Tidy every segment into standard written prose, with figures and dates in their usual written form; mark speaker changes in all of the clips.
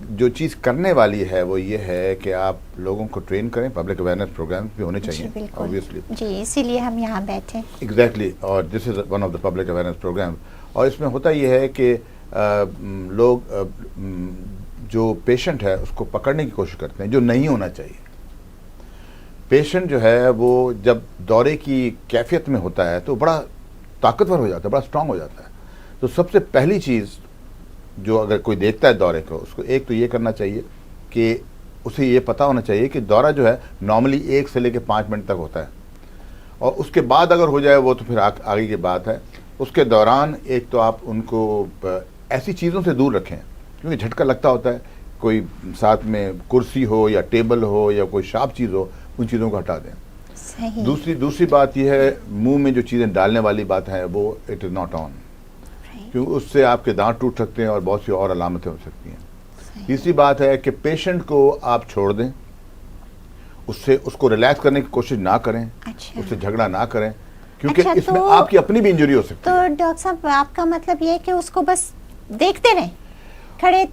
Speaker 1: جو چیز کرنے والی ہے وہ یہ ہے کہ آپ لوگوں کو ٹرین کریں. پبلک اویئرنیس پروگرام بھی ہونے چاہیے obviously.
Speaker 2: جی اسی لیے ہم یہاں بیٹھے.
Speaker 1: ایگزیکٹلی. اور this is one of the public awareness program. اور اس میں ہوتا یہ ہے کہ لوگ جو پیشنٹ ہے اس کو پکڑنے کی کوشش کرتے ہیں جو نہیں ہونا چاہیے. پیشنٹ جو ہے وہ جب دورے کی کیفیت میں ہوتا ہے تو بڑا طاقتور ہو جاتا ہے, بڑا اسٹرانگ ہو جاتا ہے. تو سب سے پہلی چیز جو اگر کوئی دیکھتا ہے دورے کو, اس کو ایک تو یہ کرنا چاہیے کہ اسے یہ پتہ ہونا چاہیے کہ دورہ جو ہے نارملی 1 سے لے کے 5 منٹ تک ہوتا ہے. اور اس کے بعد اگر ہو جائے وہ تو پھر آگے کی بات ہے. اس کے دوران ایک تو آپ ان کو ایسی چیزوں سے دور رکھیں کیونکہ جھٹکا لگتا ہوتا ہے, کوئی ساتھ میں کرسی ہو یا ٹیبل ہو یا کوئی شارپ چیز ہو, ان چیزوں کو ہٹا دیں. دوسری بات یہ ہے منہ میں جو چیزیں ڈالنے والی بات ہے وہ اٹ از ناٹ آن, کیونکہ اس سے آپ کے دانت ٹوٹ سکتے ہیں اور بہت سی اور علامتیں ہو سکتی ہیں. تیسری بات ہے کہ پیشنٹ کو آپ چھوڑ دیں, اس کو ریلیکس کرنے کی کوشش نہ کریں, اس سے جھگڑا نہ کریں, کیونکہ اس میں آپ کی اپنی بھی انجری ہو سکتی ہے.
Speaker 2: تو ڈاکٹر صاحب آپ کا مطلب یہ ہے کہ اس کو بس دیکھتے رہیں کھڑے.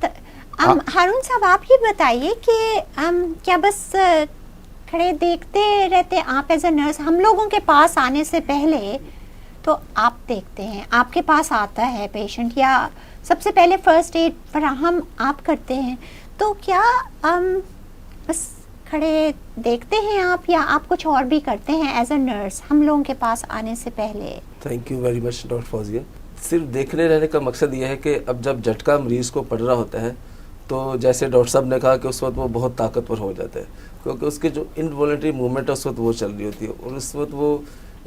Speaker 2: ہارون صاحب آپ یہ بتائیے کہ کیا بس کھڑے دیکھتے رہتے آپ ایز اے نرس؟ ہم لوگوں کے پاس آنے سے پہلے تو آپ دیکھتے ہیں, آپ کے پاس آتا ہے پیشنٹ یا سب سے پہلے فرسٹ ایڈ فراہم آپ کرتے ہیں, تو کیا بس کھڑے دیکھتے ہیں آپ یا آپ کچھ اور بھی کرتے ہیں ایز اے نرس ہم لوگوں کے پاس آنے سے پہلے؟
Speaker 3: Thank you very much doctor Fauzia. صرف دیکھنے رہنے کا مقصد یہ ہے کہ اب جب جھٹکا مریض کو پڑ رہا ہوتا ہے تو جیسے ڈاکٹر صاحب نے کہا کہ اس وقت وہ بہت طاقتور ہو جاتا ہے, کیونکہ اس کی جو انوالنٹری موومنٹ ہے اس وقت وہ چل رہی ہوتی ہے. اور اس وقت وہ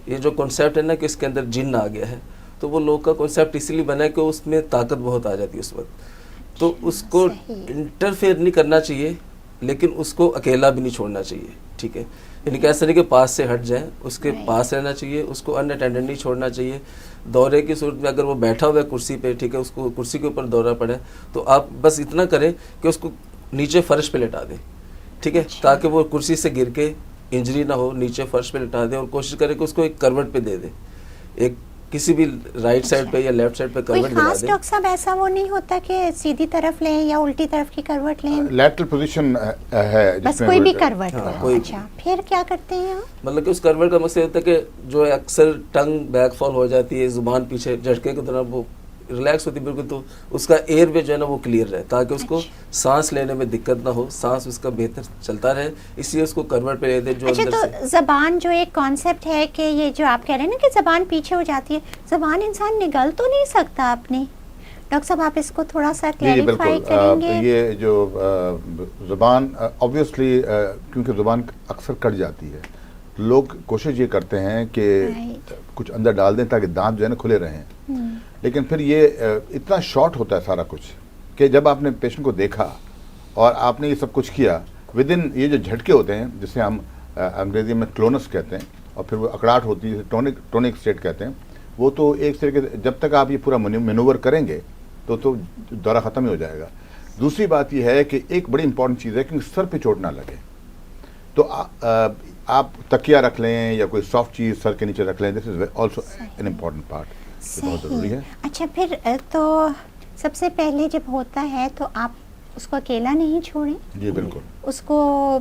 Speaker 3: یہ جو کنسیپٹ ہے نا کہ اس کے اندر جن آ گیا ہے, تو وہ لوگ کا کنسیپٹ اسی لیے بنا ہے کہ اس میں طاقت بہت آ جاتی ہے اس وقت. تو اس کو انٹرفیئر نہیں کرنا چاہیے, لیکن اس کو اکیلا بھی نہیں چھوڑنا چاہیے. ٹھیک ہے, یعنی کہ ایسا نہیں کہ پاس سے ہٹ جائیں, اس کے پاس رہنا چاہیے, اس کو ان اٹینڈڈ نہیں چھوڑنا چاہیے. دورے کی صورت میں اگر وہ بیٹھا ہوا ہے کرسی پہ, ٹھیک ہے, اس کو کرسی کے اوپر دورہ پڑے تو آپ بس اتنا کریں کہ اس کو نیچے فرش پہ لٹا دیں. ٹھیک ہے, تاکہ وہ کرسی سے گر کے انجری نہ ہو, نیچے فرش پہ لٹا دیں اور کوشش کریں کہ اس کو ایک کروٹ پہ دے دیں, ایک کسی بھی رائٹ سائڈ پہ یا لیفٹ سائڈ پہ کروٹ دلا دیں.
Speaker 2: ڈاکٹر صاحب ایسا وہ نہیں ہوتا کہ سیدھی طرف لیں یا الٹی طرف کی کروٹ لیں؟
Speaker 1: لیٹرل پوزیشن ہے
Speaker 2: بس کوئی بھی کروٹ. اچھا, پھر کیا کرتے ہیں آپ؟
Speaker 3: مطلب کہ اس کروٹ کا مقصد ہوتا ہے کہ جو اکثر ٹنگ بیک فال ہو جاتی ہے, زبان پیچھے جھٹکے کی طرح وہ ریلیکس ہوتی ہے بالکل, تو اس کا ایئر وے جو ہے نا وہ کلیئر رہے تاکہ اس کو سانس لینے میں دقت نہ ہو, سانس اس کا بہتر چلتا رہے, اس لیے اس کو کروٹ پہ لے دیں. جو اندر سے
Speaker 2: تو زبان جو ایک کانسیپٹ ہے کہ یہ جو آپ کہہ رہے ہیں نا کہ زبان پیچھے ہو جاتی ہے, زبان انسان نگل تو نہیں سکتا اپنی؟ ڈاکٹر صاحب آپ اس کو تھوڑا سا کلیریفائی کریں گے؟
Speaker 1: یہ جو زبان اوبویسلی کیونکہ زبان اکثر کٹ جاتی ہے, لوگ کوشش یہ کرتے ہیں کہ کچھ اندر ڈال دیں تاکہ دانت جو ہے نا کھلے رہیں, لیکن پھر یہ اتنا شارٹ ہوتا ہے سارا کچھ کہ جب آپ نے پیشنٹ کو دیکھا اور آپ نے یہ سب کچھ کیا ود ان, یہ جو جھٹکے ہوتے ہیں جسے ہم انگریزی میں کلونس کہتے ہیں, اور پھر وہ اکڑاہٹ ہوتی ہے جسے ٹونک اسٹیٹ کہتے ہیں, وہ تو ایک طریقے سے جب تک آپ یہ پورا مینوور کریں گے تو دورہ ختم ہی ہو جائے گا. دوسری بات یہ ہے کہ ایک بڑی امپورٹنٹ چیز ہے کہ سر پہ چوٹ نہ لگے, تو آپ تکیہ رکھ لیں یا کوئی سافٹ چیز سر کے نیچے رکھ لیں. This is also an important part, بہت ضروری ہے.
Speaker 2: اچھا, پھر تو سب سے پہلے جب ہوتا ہے تو آپ اس کو اکیلا نہیں چھوڑیں.
Speaker 1: جی بالکل, اس
Speaker 2: کو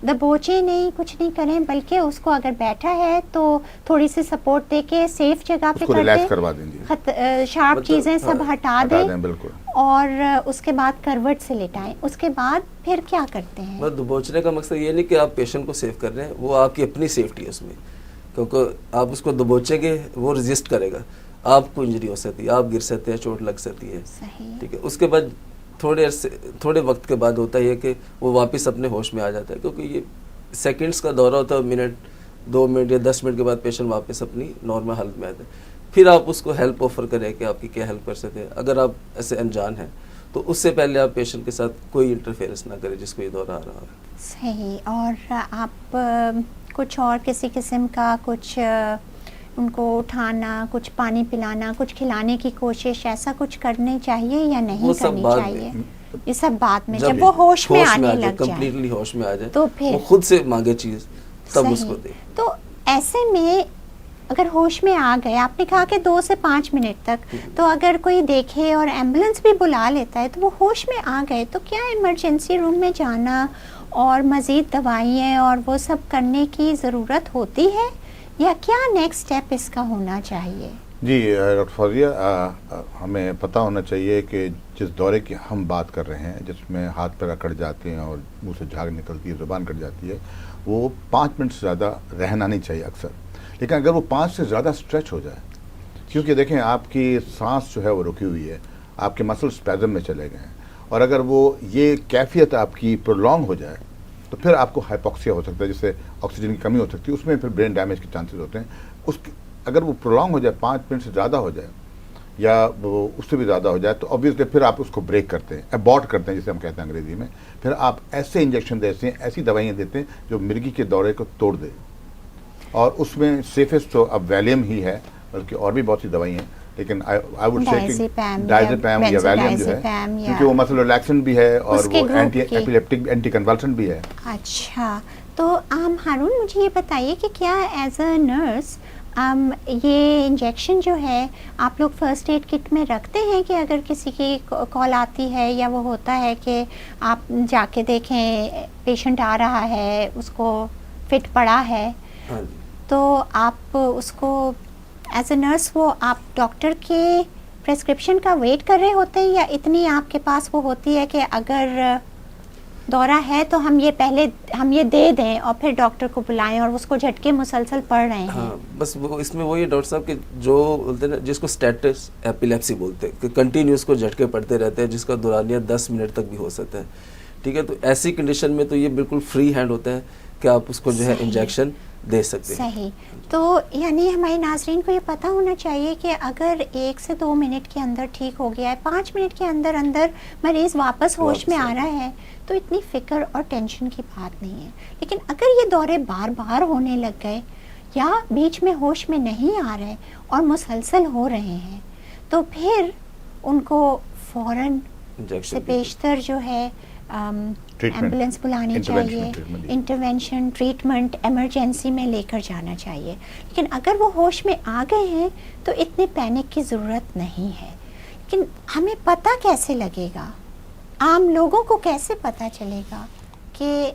Speaker 2: دبوچے نہیں, کچھ نہیں کریں, بلکہ اس کو اگر بیٹھا ہے تو تھوڑی سی سپورٹ دے کے سیف جگہ پہ
Speaker 1: ریلیکس کروا دیں,
Speaker 2: شارپ چیزیں سب ہٹا دیں,
Speaker 1: بالکل, اور
Speaker 2: اس کے بعد کروٹ سے لٹائیں. اس کے بعد پھر کیا کرتے ہیں؟
Speaker 3: بس دبوچنے کا مقصد یہ نہیں کہ آپ پیشنٹ کو سیف کر رہے ہیں, وہ آپ کی اپنی سیفٹی ہے اس میں, کیونکہ آپ اس کو دبوچیں گے وہ ریزسٹ کرے گا, آپ کو انجری ہو سکتی ہے, آپ گر سکتے ہیں, چوٹ لگ سکتی ہے. ٹھیک ہے, اس کے بعد تھوڑے وقت کے بعد ہوتا ہے کہ وہ واپس اپنے ہوش میں آ جاتا ہے, کیونکہ یہ سیکنڈز کا دورہ ہوتا ہے, منٹ 2 منٹ یا 10 منٹ کے بعد پیشنٹ واپس اپنی نارمل حالت میں آتا ہے. پھر آپ اس کو ہیلپ آفر کریں کہ آپ کی کیا ہیلپ کر سکتے ہیں. اگر آپ ایسے انجان ہیں تو اس سے پہلے آپ پیشنٹ کے ساتھ کوئی انٹرفیئرنس نہ کریں جس کو یہ دورہ آ رہا ہے.
Speaker 2: صحیح. اور آپ کچھ اور کسی قسم کا کچھ ان کو اٹھانا, کچھ پانی پلانا, کچھ کھلانے کی کوشش, ایسا کچھ کرنی چاہیے یا نہیں کرنی چاہیے؟ یہ سب بعد میں جب وہ ہوش میں آنے لگ جائے,
Speaker 3: کمپلیٹلی ہوش میں آ جائے,
Speaker 2: تو پھر
Speaker 3: وہ خود سے مانگے چیز تب اس کو دے.
Speaker 2: تو ایسے میں اگر ہوش میں آ گئے, آپ نے کہا کہ 2 سے 5 منٹ تک, تو اگر کوئی دیکھے اور ایمبولینس بھی بلا لیتا ہے تو وہ ہوش میں آ گئے, تو کیا ایمرجنسی روم میں جانا اور مزید دوائیں اور وہ سب کرنے کی ضرورت ہوتی ہے, یا کیا نیکسٹ اسٹیپ اس کا ہونا چاہیے؟
Speaker 1: جی ڈاکٹر فوزیہ, ہمیں پتہ ہونا چاہیے کہ جس دورے کی ہم بات کر رہے ہیں, جس میں ہاتھ پیر اکڑ جاتے ہیں اور منہ سے جھاگ نکلتی ہے, زبان کٹ جاتی ہے, وہ 5 منٹ سے زیادہ رہنا نہیں چاہیے اکثر. لیکن اگر وہ 5 سے زیادہ اسٹریچ ہو جائے, کیونکہ دیکھیں آپ کی سانس جو ہے وہ رکی ہوئی ہے, آپ کے مسل اسپیزم میں چلے گئے ہیں, اور اگر وہ یہ کیفیت آپ کی پرولونگ ہو جائے تو پھر آپ کو ہائپوکسیا ہو سکتا ہے, جس سے آکسیجن کی کمی ہو سکتی ہے, اس میں پھر برین ڈیمیج کے چانسز ہوتے ہیں. اگر وہ پرولونگ ہو جائے, 5 منٹ سے زیادہ ہو جائے یا وہ اس سے بھی زیادہ ہو جائے, تو obviously پھر آپ اس کو بریک کرتے ہیں, ابورٹ کرتے ہیں جسے ہم کہتے ہیں انگریزی میں. پھر آپ ایسے انجیکشن دیتے ہیں, ایسی دوائیاں دیتے ہیں جو مرغی کے دورے کو توڑ دے, اور اس میں سیفسٹ تو اب ویلیم ہی ہے, بلکہ اور بھی بہت سی دوائیں ہیں, لیکن آئی وڈ سے ڈائزیپام یا ویلیم جو ہے, کیونکہ وہ مسل ریلیکسن بھی ہے اور وہ اینٹی ایپیلیپٹک اینٹی کنولسن بھی ہے.
Speaker 2: اچھا, تو ہارون مجھے یہ بتائیے کہ کیا ایز اے نرس یہ انجیکشن جو ہے آپ لوگ فرسٹ ایڈ کٹ میں رکھتے ہیں, کہ اگر کسی کی کال آتی ہے یا وہ ہوتا ہے کہ آپ جا کے دیکھیں پیشنٹ آ رہا ہے, اس کو فٹ پڑا ہے, تو آپ اس کو ایز اے نرس وہ آپ ڈاکٹر کے پریسکرپشن کا ویٹ کر رہے ہوتے ہیں, یا اتنی آپ کے پاس وہ ہوتی ہے کہ اگر دورہ ہے تو ہم یہ دے دیں اور پھر ڈاکٹر کو بلائیں اور اس کو جھٹکے مسلسل پڑ رہے ہیں؟
Speaker 3: ہاں, بس وہ اس میں وہی ڈاکٹر صاحب کہ جو بولتے ہیں جس کو اسٹیٹس ایپیلیپسی بولتے ہیں, کہ کنٹینیوس کو جھٹکے پڑتے رہتے ہیں, جس کا دورانیہ 10 منٹ تک بھی ہو سکتا ہے. ٹھیک ہے, تو ایسی کنڈیشن میں تو یہ بالکل فری ہینڈ ہوتا ہے کہ آپ اس کو جو ہے انجیکشن دے سکتے ہیں.
Speaker 2: صحیح. تو یعنی ہمارے ناظرین کو یہ پتہ ہونا چاہیے کہ اگر 1 سے 2 منٹ کے اندر ٹھیک ہو گیا ہے, 5 منٹ کے اندر مریض واپس ہوش میں آ رہا ہے, تو اتنی فکر اور ٹینشن کی بات نہیں ہے. لیکن اگر یہ دورے بار بار ہونے لگ گئے یا بیچ میں ہوش میں نہیں آ رہے اور مسلسل ہو رہے ہیں, تو پھر ان کو فوراً سے بیشتر جو ہے ایمبولینس بلانی چاہیے, انٹرونشن ٹریٹمنٹ ایمرجنسی میں لے کر جانا چاہیے. لیکن اگر وہ ہوش میں آ گئے ہیں تو اتنے پینک کی ضرورت نہیں ہے. لیکن ہمیں پتہ کیسے لگے گا, عام لوگوں کو کیسے پتہ چلے گا کہ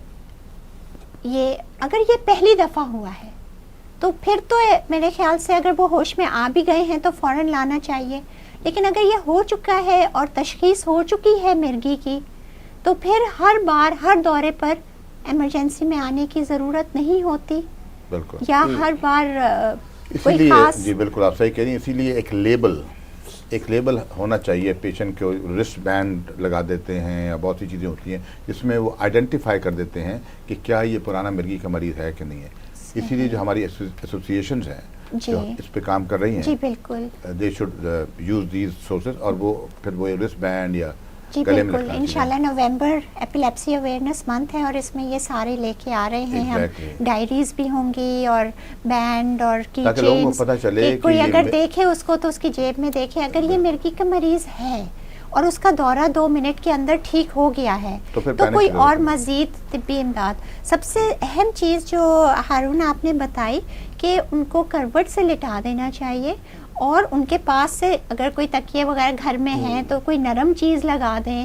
Speaker 2: اگر یہ پہلی دفعہ ہوا ہے تو پھر تو میرے خیال سے اگر وہ ہوش میں آ بھی گئے ہیں تو فوراً لانا چاہیے. لیکن اگر یہ ہو چکا ہے اور تشخیص ہو چکی ہے مرغی کی, تو پھر ہر بار ہر دورے پر ایمرجنسی میں آنے کی ضرورت نہیں ہوتی.
Speaker 1: بالکل,
Speaker 2: یا ہر بار
Speaker 1: اسی لیے جی بالکل آپ صحیح کہہ رہی ہیں, اسی لیے ایک لیبل ہونا چاہیے. پیشنٹ کو رسٹ بینڈ لگا دیتے ہیں یا بہت سی چیزیں ہوتی ہیں جس میں وہ آئیڈینٹیفائی کر دیتے ہیں کہ کیا یہ پرانا مرغی کا مریض ہے کہ نہیں ہے. اسی لیے جو ہماری ایسوسیشنز ہیں جو اس پہ کام کر رہی ہیں,
Speaker 2: جی بالکل,
Speaker 1: they should use these sources, اور وہ پھر وہ رسٹ بینڈ یا
Speaker 2: جی بالکل. انشاءاللہ نومبر ایپیلیپسی اویئرنیس منتھ ہے اور اس میں یہ سارے لے کے آ رہے ہیں ہم. ڈائریز بھی ہوں گی اور بینڈ اور کی چینز, کوئی اگر دیکھے اس کو تو اس کی جیب میں دیکھے اگر یہ مرغی کا مریض ہے اور اس کا دورہ 2 منٹ کے اندر ٹھیک ہو گیا ہے تو کوئی اور مزید طبی امداد. سب سے اہم چیز جو ہارون آپ نے بتائی کہ ان کو کروٹ سے لٹا دینا چاہیے, اور ان کے پاس سے اگر کوئی تکیے وغیرہ گھر میں ہیں تو کوئی نرم چیز لگا دیں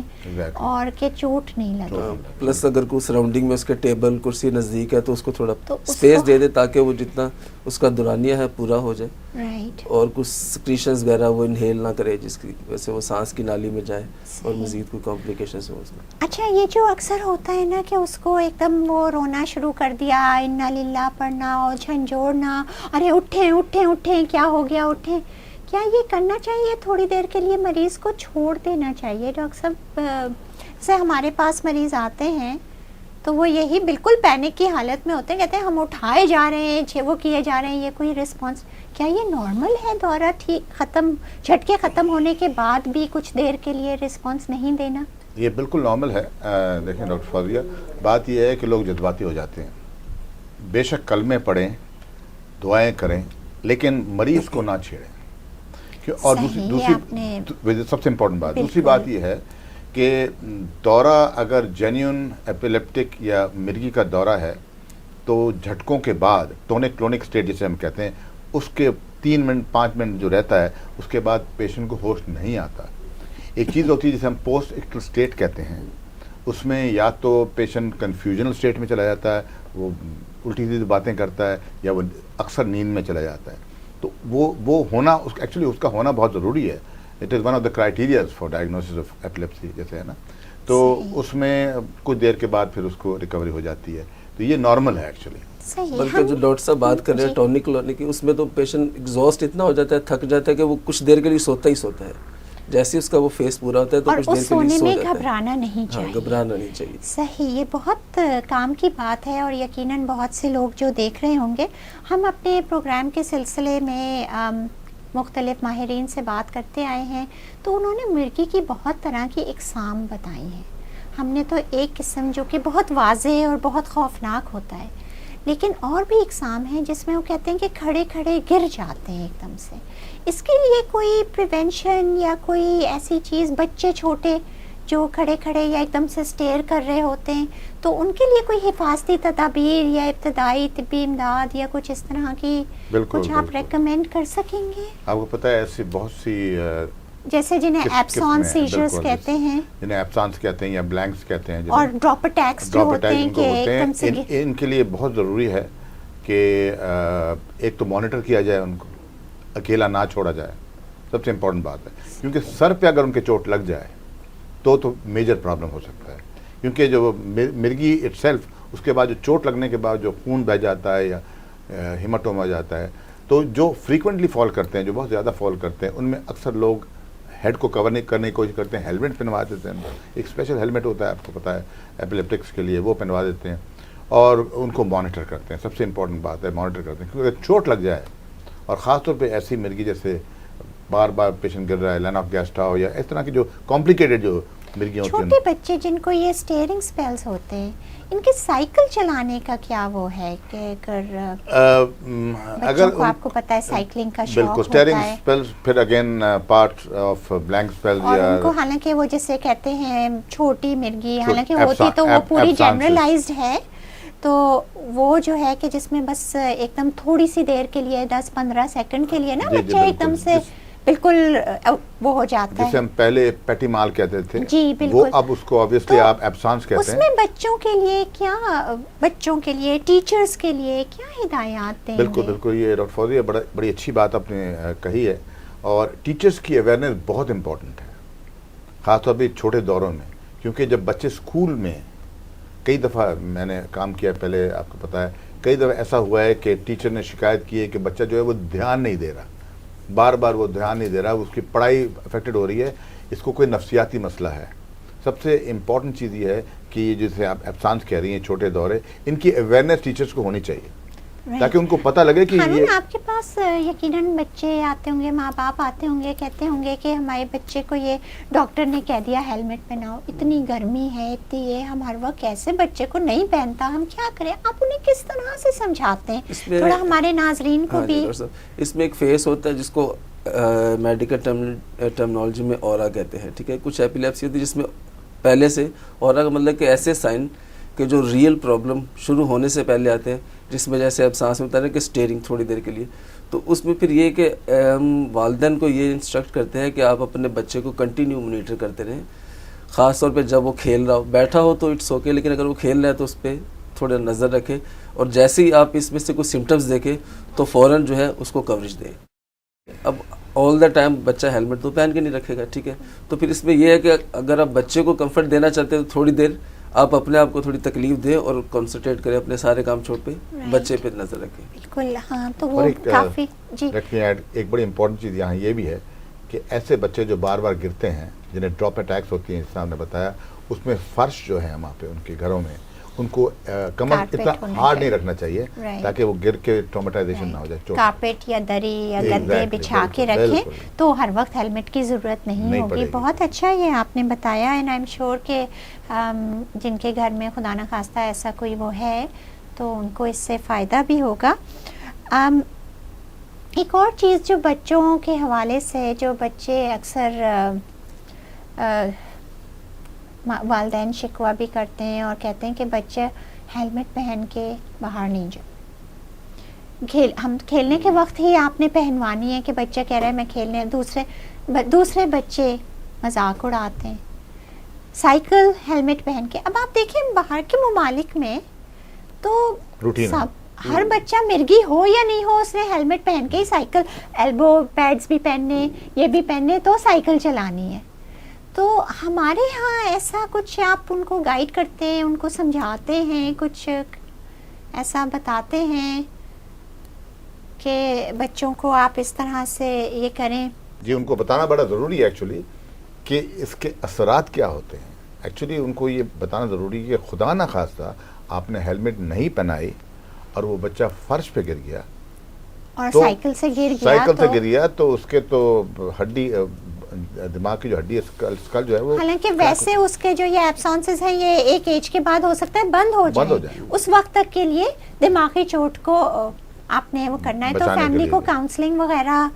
Speaker 2: اور کہ چوٹ نہیں لگے.
Speaker 3: پلس اگر کوئی سراؤنڈنگ میں اس کے ٹیبل کرسی نزدیک ہے تو اس کو تھوڑا اسپیس دے دے تاکہ وہ جتنا اس کا دورانیہ ہے پورا ہو جائے, اور کچھ سکریشنز وغیرہ وہ انہیل نہ کرے جس کی وجہ سے وہ سانس کی نالی میں جائے اور مزید کوئی کمپلیکیشنز ہو اس میں.
Speaker 2: اچھا, یہ جو اکثر ہوتا ہے نا کہ اس کو ایک دم وہ رونا شروع کر دیا, انا للہ پڑھنا اور جھنجھوڑنا, ارے اٹھیں اٹھیں اٹھیں, کیا ہو گیا اٹھیں, کیا یہ کرنا چاہیے؟ تھوڑی دیر کے لیے مریض کو چھوڑ دینا چاہیے؟ ڈاکٹر صاحب سے ہمارے پاس مریض آتے ہیں تو وہ یہی بالکل پینک کی حالت میں ہوتے ہیں, کہتے ہیں ہم اٹھائے جا رہے ہیں, وہ کیے جا رہے ہیں, یہ کوئی رسپانس. کیا یہ نارمل ہے دورہ ٹھیک جھٹکے ختم ہونے کے بعد بھی کچھ دیر کے لیے رسپانس نہیں دینا؟
Speaker 1: یہ بالکل نارمل ہے. دیکھیں ڈاکٹر فوزیہ, بات یہ ہے کہ لوگ جذباتی ہو جاتے ہیں. بے شک کلمے پڑھیں, دعائیں کریں, لیکن مریض کو نہ چھیڑیں. اور دوسری سب سے امپورٹنٹ بات, دوسری بات یہ ہے کہ دورہ اگر جینیون ایپیلیپٹک یا مرغی کا دورہ ہے تو جھٹکوں کے بعد ٹونک کلونک اسٹیٹ جسے ہم کہتے ہیں اس کے 3 منٹ 5 منٹ جو رہتا ہے اس کے بعد پیشنٹ کو ہوش نہیں آتا. ایک چیز ہوتی ہے جسے ہم پوسٹ ایکٹل اسٹیٹ کہتے ہیں, اس میں یا تو پیشنٹ کنفیوژنل اسٹیٹ میں چلا جاتا ہے, وہ الٹی سیدھی باتیں کرتا ہے, یا وہ اکثر نیند میں چلا جاتا ہے. تو وہ ہونا ایکچولی اس کا ہونا بہت ضروری ہے. It is one of the criterias for diagnosis of epilepsy جیسے ہے نا. تو اس میں کچھ دیر کے بعد پھر اس کو ریکوری ہو جاتی ہے. تو یہ نارمل ہے ایکچولی.
Speaker 3: بلکہ جو ڈاکٹر صاحب بات کر رہے ہیں ٹونک لانے کی, اس میں تو پیشنٹ ایگزاسٹ اتنا ہو جاتا ہے, تھک جاتا ہے کہ وہ کچھ دیر کے لیے سوتا ہی سوتا ہے. جیسے اس کا وہ فیس پورا ہوتا ہے تو کچھ دیر کے لیے سو جاتا ہے.
Speaker 2: اور اس سونے میں گھبرانا نہیں چاہیے.
Speaker 3: گھبرانا نہیں چاہیے.
Speaker 2: صحیح, یہ بہت کام کی بات ہے, اور یقیناً بہت سے لوگ جو دیکھ رہے ہوں گے. ہم اپنے پروگرام کے سلسلے میں مختلف ماہرین سے بات کرتے آئے ہیں, تو انہوں نے مرغی کی بہت طرح کی اقسام بتائی ہیں. ہم نے تو ایک قسم جو کہ بہت واضح اور بہت خوفناک ہوتا ہے, لیکن اور بھی اقسام ہیں جس میں وہ کہتے ہیں کہ کھڑے کھڑے گر جاتے ہیں ایک دم سے. اس کے لیے کوئی پریونشن یا کوئی ایسی چیز, بچے چھوٹے جو کھڑے کھڑے یا ایک دم سے اسٹیئر کر رہے ہوتے ہیں, تو ان کے لیے کوئی حفاظتی تدابیر یا ابتدائی طبی امداد یا کچھ اس طرح کی کچھ آپ ریکمینڈ کر سکیں گے؟
Speaker 1: آپ کو پتہ ہے ایسی بہت سی
Speaker 2: جیسے جنہیں ایپسون سیجرز کہتے ہیں,
Speaker 1: جنہیں ایپسانس کہتے ہیں یا بلینکس کہتے ہیں,
Speaker 2: اور ڈراپ اٹیکس جو ہوتے ہیں کہ ایک دم سے
Speaker 1: ان کے لیے بہت ضروری ہے کہ ایک تو مانیٹر کیا جائے, ان کو اکیلا نہ چھوڑا جائے. سب سے امپورٹنٹ بات ہے, کیونکہ سر پہ اگر ان کے چوٹ لگ جائے تو میجر پرابلم ہو سکتا ہے. کیونکہ جو مرغی اٹ سیلف, اس کے بعد جو چوٹ لگنے کے بعد جو خون بہہ جاتا ہے یا ہیماٹوما جاتا ہے, تو جو فریکوینٹلی فال کرتے ہیں, جو بہت زیادہ فال کرتے ہیں, ان میں اکثر لوگ ہیڈ کو کور کرنے کی کوشش کرتے ہیں, ہیلمٹ پہنوا دیتے ہیں. ایک اسپیشل ہیلمٹ ہوتا ہے, آپ کو پتہ ہے, ایپیلیپٹکس کے لیے, وہ پہنوا دیتے ہیں اور ان کو مانیٹر کرتے ہیں. سب سے امپورٹنٹ بات ہے مانیٹر کرتے ہیں, کیونکہ اگر چوٹ لگ جائے, اور خاص طور پہ ایسی مرغی جیسے بار بار پیشنٹ گر رہا ہے, لائن آف گیسٹا ہو, یا اس طرح کی جو کمپلیکیٹڈ جو مرغیاں ہوتی ہیں,
Speaker 2: چھوٹے بچے جن کو یہ اسٹیئرنگ سپیلز ہوتے ہیں, ان کے سائیکل چلانے کا کیا وہ ہے کہ اگر کو آپ کو پتہ ہے سائیکلنگ کا شوق ہوتا ہے,
Speaker 1: اسٹیئرنگ سپیلز پھر اگین پارٹ آف بلینک سپیلز,
Speaker 2: اور ان کو حالانکہ وہ جسے کہتے ہیں چھوٹی مرغی, حالانکہ ہوتی تو وہ پوری جنرلائزڈ ہے, تو وہ جو ہے کہ جس میں بس ایک دم تھوڑی سی دیر کے لیے 10-15 سیکنڈ کے لیے نا بچہ ایک دم سے بالکل وہ ہو جاتا ہے,
Speaker 1: جسے ہم پہلے پیٹی مال کہتے تھے,
Speaker 2: جی بالکل,
Speaker 1: وہ اب اس کو obviously آپ ایپسانس کہتے ہیں.
Speaker 2: اس میں بچوں کے لیے کیا, بچوں کے لیے, ٹیچرز کے لیے کیا ہدایات دیں گے؟
Speaker 1: بالکل یہ ڈاکٹر فوزیہ بڑی اچھی بات آپ نے کہی ہے, اور ٹیچرز کی اویئرنیس بہت امپورٹنٹ ہے, خاص طور پہ چھوٹے دوروں میں. کیونکہ جب بچے اسکول میں, کئی دفعہ میں نے کام کیا پہلے, آپ کو پتہ ہے, کئی دفعہ ایسا ہوا ہے کہ ٹیچر نے شکایت کی ہے کہ بچہ جو ہے وہ دھیان نہیں دے رہا, بار بار وہ دھیان نہیں دے رہا, اس کی پڑھائی افیکٹڈ ہو رہی ہے, اس کو کوئی نفسیاتی مسئلہ ہے. سب سے امپورٹنٹ چیز یہ ہے کہ جسے آپ ایپسانس کہہ رہی ہیں, چھوٹے دورے, ان کی اویئرنیس ٹیچرز کو ہونی چاہیے, تاکہ ان کو پتہ لگے کہ یہ
Speaker 2: آپ کے پاس یقیناً بچے آتے ہوں گے, ماں باپ آتے ہوں گے, کہتے ہوں گے کہ ہمارے بچے کو یہ ڈاکٹر نے کہہ دیا ہیلمٹ پہناؤ, اتنی گرمی ہے, اتنی یہ, ہم ہر وقت کیسے بچے کو نہیں پہنتا, ہم کیا کریں؟ آپ انہیں کس طرح سے سمجھاتے ہیں, تھوڑا ہمارے ناظرین کو بھی.
Speaker 3: اس میں ایک فیس ہوتا ہے جس کو میڈیکل ٹرمنالوجی میں اورا کہتے ہیں, ٹھیک ہے. کچھ ایپیلیپسی ہوتی ہے جس میں پہلے سے اورا کا مطلب کہ ایسے سائن کہ جو ریئل پرابلم شروع ہونے سے پہلے آتے ہیں, جس میں جیسے اب سانس میں بتا رہے ہیں کہ اسٹیئرنگ تھوڑی دیر کے لیے, تو اس میں پھر یہ کہ والدین کو یہ انسٹرکٹ کرتے ہیں کہ آپ اپنے بچے کو کنٹینیو مانیٹر کرتے رہیں, خاص طور پہ جب وہ کھیل رہا ہو, بیٹھا ہو تو اٹس اوکے, لیکن اگر وہ کھیل رہا ہے تو اس پہ تھوڑا نظر رکھے, اور جیسے ہی آپ اس میں سے کوئی سمٹمز دیکھیں تو فوراً جو ہے اس کو کوریج دیں. اب آل دا ٹائم بچہ ہیلمٹ تو پہن کے نہیں رکھے گا, ٹھیک ہے, تو پھر اس میں یہ ہے کہ اگر آپ بچے کو کمفرٹ دینا چاہتے ہیں تو تھوڑی دیر آپ اپنے آپ کو تھوڑی تکلیف دیں اور کنسنٹریٹ کریں, اپنے سارے کام چھوڑ پہ بچے پہ نظر رکھیں.
Speaker 2: بالکل, ہاں, تو وہ کافی. جی,
Speaker 1: ایک بڑی امپورٹنٹ چیز یہاں یہ بھی ہے کہ ایسے بچے جو بار بار گرتے ہیں, جنہیں ڈراپ اٹیکس ہوتی ہیں, جس طرح نے بتایا, اس میں فرش جو ہے وہاں پہ ان کے گھروں میں, ان کو کمر اتنا ہارڈ نہیں رکھنا چاہیے تاکہ وہ گر کے ٹروماٹائزیشن نہ ہو جائے.
Speaker 2: کارپیٹ یا دری یا گدے بچھا کے رکھیں تو ہر وقت ہیلمٹ کی ضرورت نہیں ہوگی. بہت اچھا یہ آپ نے بتایا, اینڈ آئی ایم شیور کہ جن کے گھر میں خدا نخواستہ ایسا کوئی وہ ہے تو ان کو اس سے فائدہ بھی ہوگا. ایک اور چیز جو بچوں کے حوالے سے, جو بچے اکثر والدین شکوہ بھی کرتے ہیں اور کہتے ہیں کہ بچے ہیلمٹ پہن کے باہر نہیں جائے, ہم کھیلنے کے وقت ہی آپ نے پہنوانی ہے کہ بچہ کہہ رہا ہے میں کھیلنے، دوسرے بچے مذاق اڑاتے ہیں، سائیکل ہیلمٹ پہن کے. اب آپ دیکھیں باہر کے ممالک میں تو
Speaker 1: روٹین ہے.
Speaker 2: ہر بچہ مرغی ہو یا نہیں ہو اس نے ہیلمٹ پہن کے ہی سائیکل، ایلبو پیڈز بھی پہننے، یہ بھی پہننے تو سائیکل چلانی ہے. تو ہمارے ہاں ایسا کچھ آپ ان کو گائیڈ کرتے ہیں، ان کو سمجھاتے ہیں، کچھ ایسا بتاتے ہیں کہ بچوں کو آپ اس طرح سے یہ کریں؟
Speaker 1: جی ان کو بتانا بڑا ضروری ہے ایکچولی کہ اس کے اثرات کیا ہوتے ہیں. ایکچولی ان کو یہ بتانا ضروری ہے کہ خدا نہ خواستہ آپ نے ہیلمٹ نہیں پہنائی اور وہ بچہ فرش پہ گر گیا
Speaker 2: اور
Speaker 1: تو
Speaker 2: سائیکل سے گر گیا
Speaker 1: تو اس کے تو ہڈی، دماغ کی جو ہڈی ہے اسکل جو ہے وہ،
Speaker 2: حالانکہ ویسے اس کے جو یہ ایبسانسز ہیں یہ ایک ایج کے بعد ہو سکتا ہے بند ہو جائے. اس وقت تک کے لیے دماغی چوٹ کو آپ نے وہ کرنا ہے. تو فیملی کو کاؤنسلنگ وغیرہ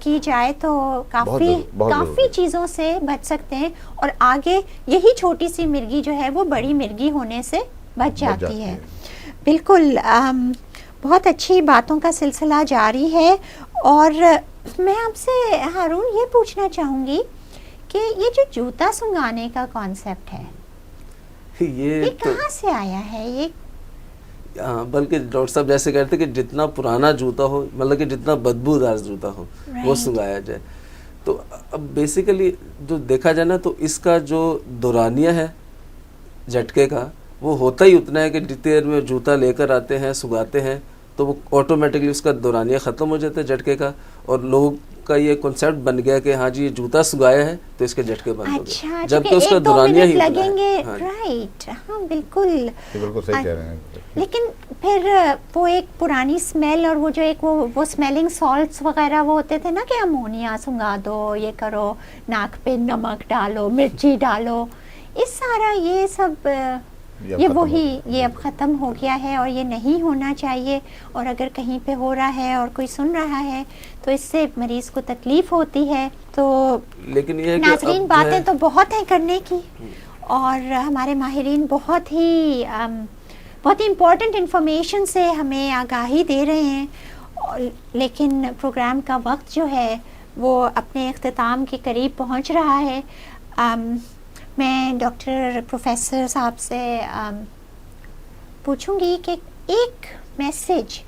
Speaker 2: کی جائے تو کافی چیزوں سے بچ سکتے ہیں، اور آگے یہی چھوٹی سی مرغی جو ہے وہ بڑی مرغی ہونے سے بچ جاتی ہے. بالکل بہت اچھی باتوں کا سلسلہ جاری ہے. اور میں آپ سے ہارون یہ پوچھنا چاہوں گی کہ یہ جو جوتا سنگانے کا کانسیپٹ ہے یہ کہاں سے آیا ہے؟ یہ
Speaker 3: بلکہ ڈاکٹر صاحب جیسے کہتے ہیں کہ جتنا پرانا جوتا ہو، مطلب کہ جتنا بدبودار جوتا ہو وہ سنگایا جائے. تو اب بیسیکلی جو دیکھا جائے نا تو اس کا جو دورانیہ ہے جھٹکے کا وہ ہوتا ہی اتنا ہے کہ جتنی دیر میں جوتا لے کر آتے ہیں سنگاتے ہیں تو وہ آٹومیٹکلی اس کا دورانیہ ختم ہو جاتا ہے جھٹکے کا، اور لوگوں کا یہ کنسیپٹ بن گیا کہ ہاں جی یہ جوتا سنگایا ہے تو اس کے جھٹکے بند ہو گئے، جبکہ اس کا دورانیہ ہی
Speaker 2: لگیں گے. رائٹ، ہاں بالکل
Speaker 1: صحیح کہہ رہے ہیں.
Speaker 2: لیکن پھر وہ ایک پرانی اسمیل اور وہ جو ایک وہ اسمیلنگ سالٹس وغیرہ وہ ہوتے تھے نا کہ امونیا سنگا دو، یہ کرو، ناک پہ نمک ڈالو، مرچی ڈالو، اس سارا یہ سب یہ اب ختم ہو گیا ہے اور یہ نہیں ہونا چاہیے. اور اگر کہیں پہ ہو رہا ہے اور کوئی سن رہا ہے تو اس سے مریض کو تکلیف ہوتی ہے. تو
Speaker 3: لیکن یہ
Speaker 2: ناظرین باتیں تو بہت ہیں کرنے کی، اور ہمارے ماہرین بہت ہی امپورٹنٹ انفارمیشن سے ہمیں آگاہی دے رہے ہیں، لیکن پروگرام کا وقت جو ہے وہ اپنے اختتام کے قریب پہنچ رہا ہے. میں ڈاکٹر پروفیسر صاحب سے پوچھوں گی کہ ایک میسج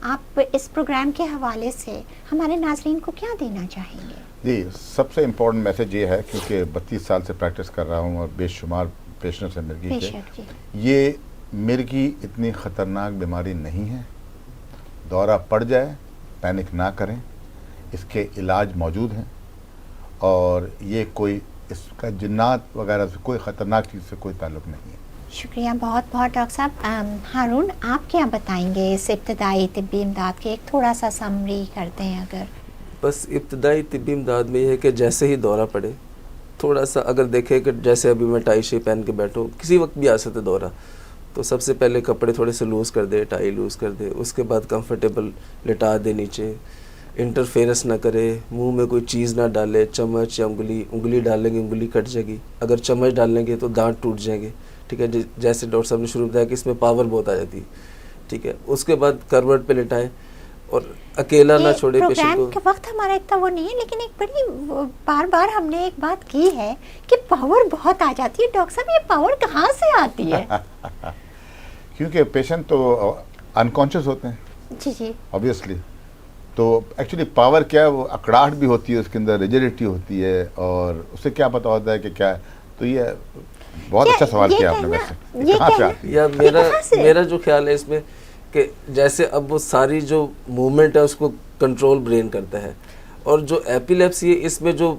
Speaker 2: آپ اس پروگرام کے حوالے سے ہمارے ناظرین کو کیا دینا چاہیں گے؟
Speaker 1: جی سب سے امپورٹنٹ میسج یہ ہے، کیونکہ 32 سال سے پریکٹس کر رہا ہوں اور بے شمار پیشنٹس ہیں مرگی کے، یہ مرگی اتنی خطرناک بیماری نہیں ہے. دورہ پڑ جائے پینک نہ کریں، اس کے علاج موجود ہیں، اور یہ کوئی اس کا جنات وغیرہ سے کوئی خطرناک چیز سے کوئی تعلق نہیں ہے.
Speaker 2: شکریہ بہت بہت ڈاکٹر صاحب. ہارون آپ کیا بتائیں گے اس ابتدائی طبی امداد کے؟ ایک تھوڑا سا سمری کرتے ہیں. اگر
Speaker 3: بس ابتدائی طبی امداد میں یہ ہے کہ جیسے ہی دورہ پڑے تھوڑا سا اگر دیکھیں کہ جیسے ابھی میں ٹائی شی پہن کے بیٹھوں، کسی وقت بھی آ سکتے دورہ، تو سب سے پہلے کپڑے تھوڑے سے لوز کر دے، ٹائی لوز کر دے، اس کے بعد کمفرٹیبل لٹا دے نیچے، انٹرفیئرنس نہ کرے، منہ میں کوئی چیز نہ ڈالے، چمچ یا انگلی ڈالیں گے انگلی کٹ جائے گی، اگر چمچ ڈالیں گے تو دانت ٹوٹ جائیں گے. ٹھیک ہے، جیسے ڈاکٹر صاحب نے شروع بتایا کہ اس میں پاور بہت آ جاتی ہے. ٹھیک ہے، اس کے بعد کروٹ پہ لٹائیں اور اکیلا نہ چھوڑے پیشنٹ کو.
Speaker 2: پروگرام کے وقت ہمارا اتنا وہ نہیں ہے، لیکن ایک بڑی بار ہم نے ایک بات کی ہے کہ پاور بہت آ جاتی ہے. ڈاکٹر صاحب یہ پاور کہاں سے آتی ہے؟
Speaker 1: کیونکہ پیشنٹ تو انکانشیس ہوتے ہیں.
Speaker 2: جی
Speaker 1: آبویسلی. تو ایکچولی پاور کیا ہے، وہ اکڑاہٹ بھی ہوتی ہے، اس کے اندر ریجیڈیٹی ہوتی ہے، اور اسے کیا پتا ہوتا ہے کہ کیا ہے. تو یہ بہت اچھا سوال کیا آپ نے. ویسے کہاں سے آتی ہے؟
Speaker 3: یا میرا جو خیال ہے اس میں کہ جیسے اب وہ ساری جو موومنٹ ہے اس کو کنٹرول برین کرتا ہے، اور جو ایپیلیپسی ہے اس میں جو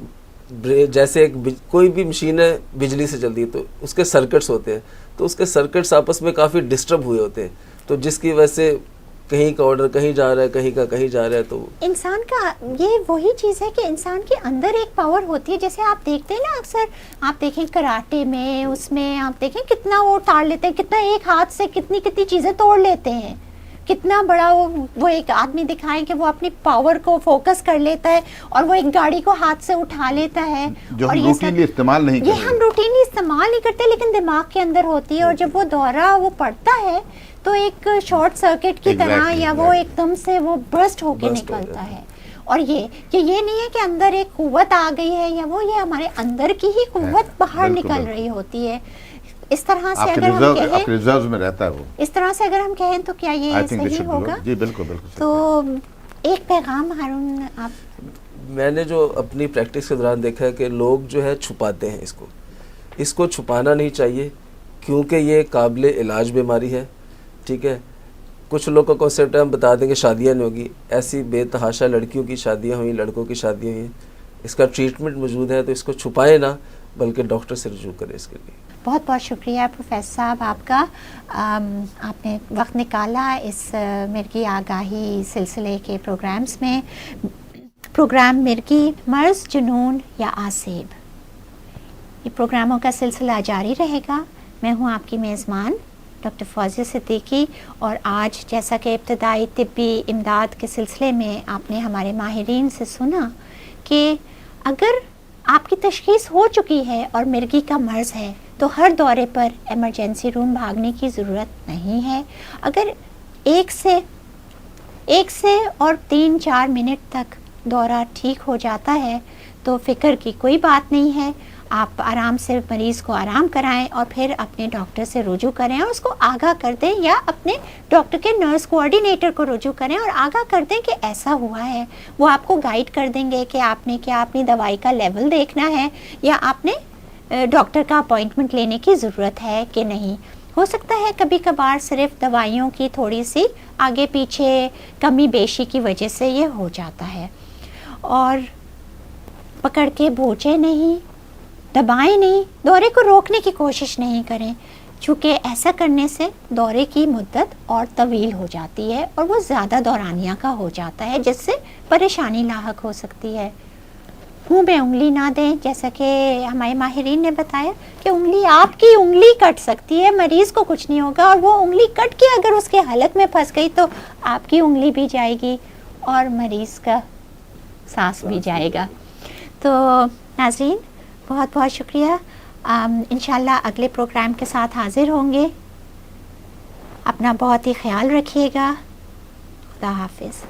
Speaker 3: جیسے ایک کوئی بھی مشین ہے بجلی سے چلتی ہے تو اس کے سرکٹس ہوتے ہیں، تو اس کے سرکٹس آپس میں کافی ڈسٹرب ہوئے ہوتے ہیں، تو جس کی وجہ سے کہیں کا آرڈر کہیں جا رہا ہے، کہیں کا کہیں جا رہا ہے. تو
Speaker 2: انسان کا یہ وہی چیز ہے کہ انسان کے اندر ایک پاور ہوتی ہے. جیسے آپ دیکھتے ہیں نا اکثر آپ دیکھیں کراٹے میں، اس میں آپ دیکھیں کتنا وہ ٹاڑ لیتے ہیں، کتنا ایک ہاتھ سے کتنی چیزیں توڑ لیتے ہیں، کتنا بڑا وہ ایک آدمی دکھائیں کہ وہ اپنی پاور کو فوکس کر لیتا ہے اور وہ ایک گاڑی کو ہاتھ سے اٹھا لیتا ہے.
Speaker 1: جو ہم روٹینلی استعمال نہیں کرتے،
Speaker 2: یہ ہم روٹینلی استعمال نہیں کرتے، لیکن دماغ کے اندر ہوتی ہے. اور جب وہ دورہ وہ پڑتا ہے تو ایک شارٹ سرکٹ کی طرح یا وہ ایک دم سے وہ برسٹ ہو کے نکلتا ہے. اور یہ نہیں ہے کہ اندر ایک قوت آ گئی ہے یا وہ، یہ ہمارے اندر کی ہی قوت باہر نکل رہی ہوتی ہے. اس طرح سے اگر ہم کہیں
Speaker 1: ریزروز میں رہتا ہے وہ،
Speaker 2: اس طرح سے اگر ہم کہیں تو کیا یہ صحیح ہوگا؟
Speaker 1: جی بالکل بالکل.
Speaker 2: تو ایک پیغام ہارون آپ.
Speaker 3: میں نے جو اپنی پریکٹس کے دوران دیکھا ہے کہ لوگ جو ہے چھپاتے ہیں اس کو چھپانا نہیں چاہیے، کیونکہ یہ قابل علاج بیماری ہے. ٹھیک ہے، کچھ لوگوں کا کنسیپٹ ہے ہم بتا دیں کہ شادیاں نہیں ہوگی. ایسی بے تحاشا لڑکیوں کی شادیاں ہوئیں، لڑکوں کی شادیاں ہوئیں، اس کا ٹریٹمنٹ موجود ہے، تو اس کو چھپائیں نہ بلکہ ڈاکٹر سے رجوع کریں اس کے لیے.
Speaker 2: بہت بہت شکریہ پروفیسر صاحب آپ کا، آپ نے وقت نکالا اس مرگی آگاہی سلسلے کے پروگرامز میں. پروگرام مرگی، مرض، جنون یا آسیب، یہ پروگراموں کا سلسلہ جاری رہے گا. میں ہوں آپ کی میزبان ڈاکٹر فوزیہ صدیقی، اور آج جیسا کہ ابتدائی طبی امداد کے سلسلے میں آپ نے ہمارے ماہرین سے سنا کہ اگر آپ کی تشخیص ہو چکی ہے اور مرگی کا مرض ہے تو ہر دورے پر ایمرجنسی روم بھاگنے کی ضرورت نہیں ہے. اگر ایک سے اور 3-4 منٹ تک دورہ ٹھیک ہو جاتا ہے تو فکر کی کوئی بات نہیں ہے. آپ آرام سے مریض کو آرام کرائیں اور پھر اپنے ڈاکٹر سے رجوع کریں اور اس کو آگاہ کر دیں، یا اپنے ڈاکٹر کے نرس کوآرڈینیٹر کو رجوع کریں اور آگاہ کر دیں کہ ایسا ہوا ہے. وہ آپ کو گائیڈ کر دیں گے کہ آپ نے کیا اپنی دوائی کا لیول دیکھنا ہے یا آپ نے ڈاکٹر کا اپوائنٹمنٹ لینے کی ضرورت ہے کہ نہیں. ہو سکتا ہے کبھی کبھار صرف دوائیوں کی تھوڑی سی آگے پیچھے کمی بیشی کی وجہ سے یہ ہو جاتا ہے. اور پکڑ کے بوجھے نہیں، دبائیں نہیں، دورے کو روکنے کی کوشش نہیں کریں، چونکہ ایسا کرنے سے دورے کی مدت اور طویل ہو جاتی ہے اور وہ زیادہ دورانیہ کا ہو جاتا ہے، جس سے پریشانی لاحق ہو سکتی ہے. منہ میں انگلی نہ دیں، جیسا کہ ہمارے ماہرین نے بتایا کہ انگلی، آپ کی انگلی کٹ سکتی ہے، مریض کو کچھ نہیں ہوگا، اور وہ انگلی کٹ کے اگر اس کے حلق میں پھنس گئی تو آپ کی انگلی بھی جائے گی اور مریض کا سانس بھی جائے گا. تو ناظرین بہت بہت شکریہ. انشاءاللہ اگلے پروگرام کے ساتھ حاضر ہوں گے. اپنا بہت ہی خیال رکھیے گا. خدا حافظ.